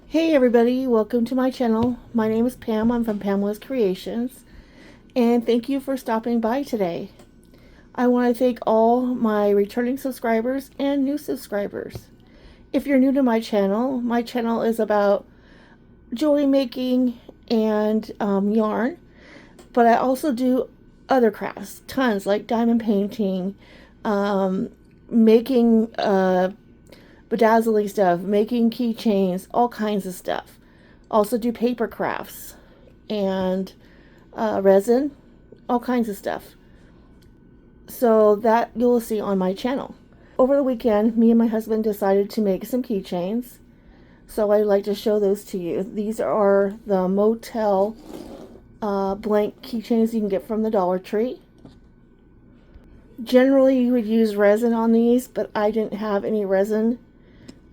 Hey everybody, welcome to my channel. My name is Pam. I'm from Pamela's Creations, and thank you for stopping by today. I want to thank all my returning subscribers and new subscribers. If you're new to my channel is about jewelry making and yarn, but I also do other crafts, tons, like diamond painting, making bedazzling stuff, making keychains, all kinds of stuff. Also do paper crafts and resin, all kinds of stuff. So that you'll see on my channel. Over the weekend, me and my husband decided to make some keychains. So I'd like to show those to you. These are the Motel blank keychains you can get from the Dollar Tree. Generally you would use resin on these, but I didn't have any resin.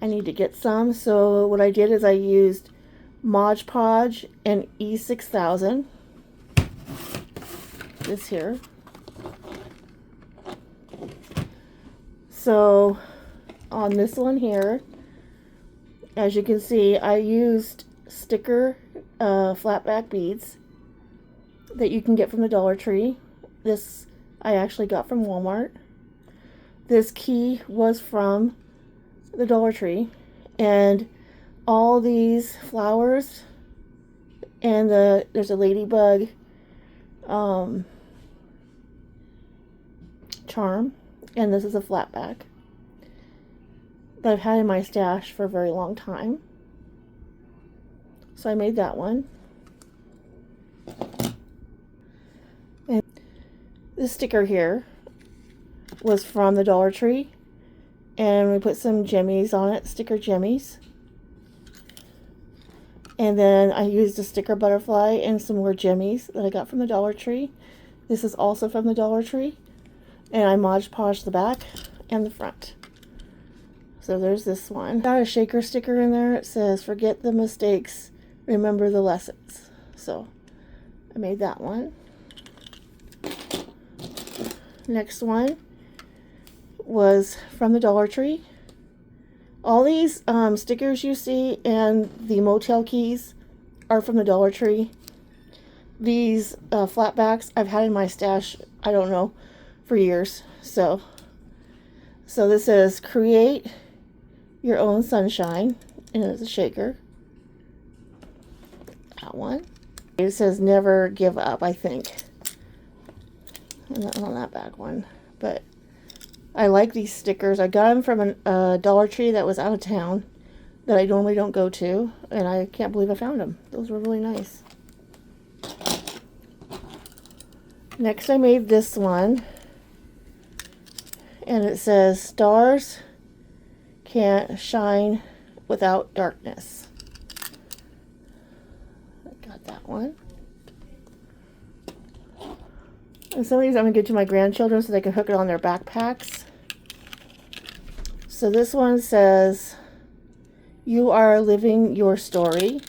I need to get some, so what I did is I used Mod Podge and E6000, this here. So on this one here, as you can see, I used sticker flat back beads that you can get from the Dollar Tree. This I actually got from Walmart. This key was from the Dollar Tree, and all these flowers, and there's a ladybug charm, and this is a flat back that I've had in my stash for a very long time, so I made that one. And this sticker here was from the Dollar Tree, and we put some jimmies on it, sticker jimmies. And then I used a sticker butterfly and some more jimmies that I got from the Dollar Tree. This is also from the Dollar Tree. And I Mod Podged the back and the front. So there's this one. Got a shaker sticker in there. It says, "Forget the mistakes, remember the lessons." So I made that one. Next one was from the Dollar Tree. All these stickers you see and the Motel keys are from the Dollar Tree. These flat backs I've had in my stash, I don't know, for years. So this is "Create Your Own Sunshine," and it's a shaker. That one. It says "Never Give Up," I think. And that on that back one. But I like these stickers. I got them from a Dollar Tree that was out of town that I normally don't go to, and I can't believe I found them. Those were really nice. Next I made this one, and it says "Stars Can't Shine Without Darkness." I got that one. And some of these I'm going to give to my grandchildren so they can hook it on their backpacks. So this one says, "You Are Living Your Story."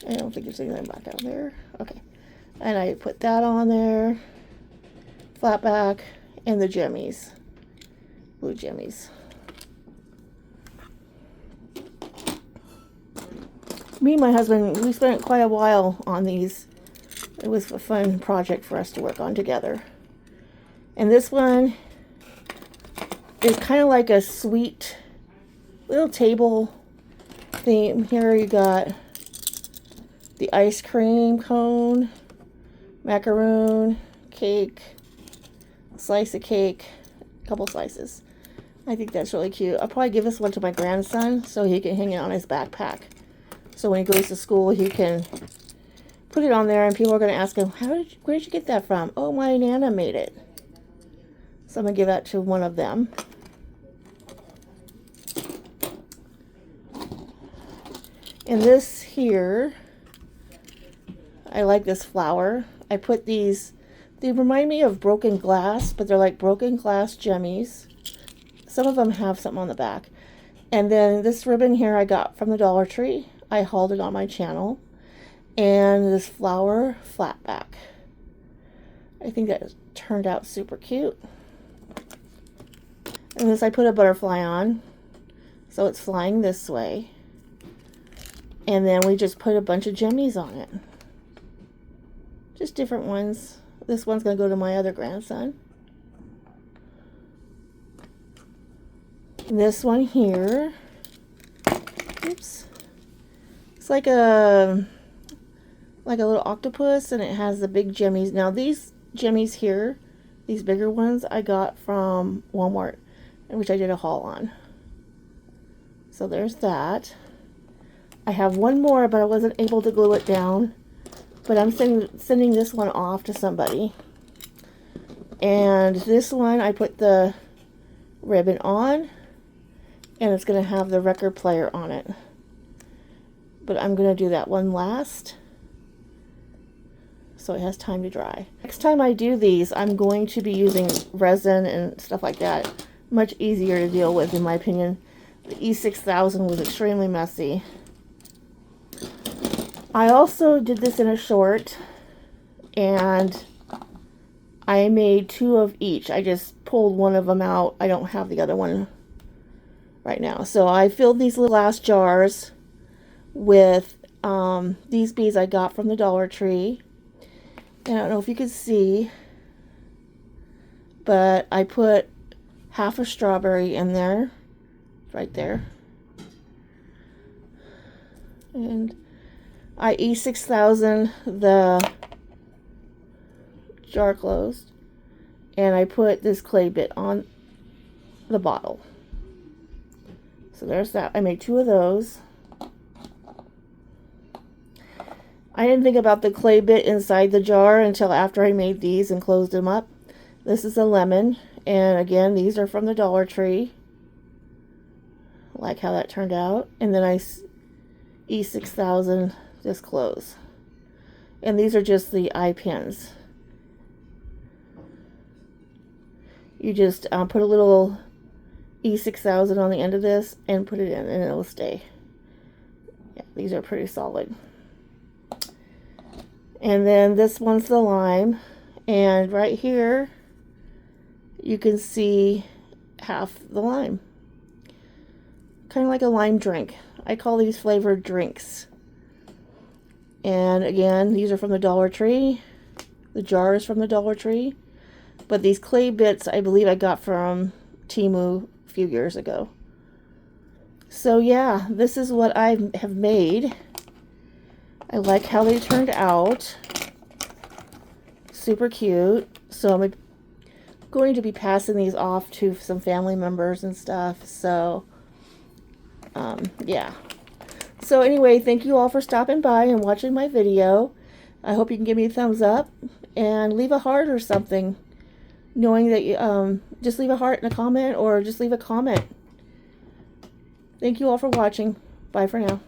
I don't think there's anything back out there. Okay. And I put that on there. Flat back and the jimmies. Blue jimmies. Me and my husband, we spent quite a while on these. It was a fun project for us to work on together. And this one is kind of like a sweet little table theme. Here you got the ice cream cone, macaroon, cake, slice of cake, a couple slices. I think that's really cute. I'll probably give this one to my grandson so he can hang it on his backpack. So when he goes to school, he can put it on there, and people are going to ask him, where did you get that from? "Oh, my Nana made it." So I'm going to give that to one of them. And this here, I like this flower. I put these, they remind me of broken glass, but they're like broken glass jimmies. Some of them have something on the back. And then this ribbon here I got from the Dollar Tree. I hauled it on my channel. And this flower flat back. I think that turned out super cute. And this I put a butterfly on, so it's flying this way. And then we just put a bunch of jimmies on it. Just different ones. This one's going to go to my other grandson. And this one here, oops, it's like a little octopus, and it has the big jimmies. Now these jimmies here, these bigger ones, I got from Walmart, which I did a haul on. So there's that. I have one more, but I wasn't able to glue it down. But I'm sending this one off to somebody. And this one, I put the ribbon on, and it's going to have the record player on it. But I'm going to do that one last, so it has time to dry. Next time I do these, I'm going to be using resin and stuff like that. Much easier to deal with, in my opinion. The E6000 was extremely messy. I also did this in a short, and I made 2 of each. I just pulled one of them out. I don't have the other one right now. So I filled these little glass jars with these beads I got from the Dollar Tree. And I don't know if you can see, but I put half a strawberry in there, right there. And I E6000 the jar closed, and I put this clay bit on the bottle. So there's that. I made 2 of those. I didn't think about the clay bit inside the jar until after I made these and closed them up. This is a lemon, and again, these are from the Dollar Tree. I like how that turned out. And then I E6000 this close. And these are just the eye pins. You just put a little E6000 on the end of this and put it in, and it'll stay. Yeah, these are pretty solid. And then this one's the lime, and right here you can see half the lime. Kind of like a lime drink. I call these flavored drinks. And again, these are from the Dollar Tree. The jar is from the Dollar Tree. But these clay bits, I believe I got from Temu a few years ago. So yeah, this is what I have made. I like how they turned out. Super cute. So I'm going to be passing these off to some family members and stuff. So, yeah. So anyway, thank you all for stopping by and watching my video. I hope you can give me a thumbs up and leave a heart or something. Knowing that you, just leave a heart in a comment, or just leave a comment. Thank you all for watching. Bye for now.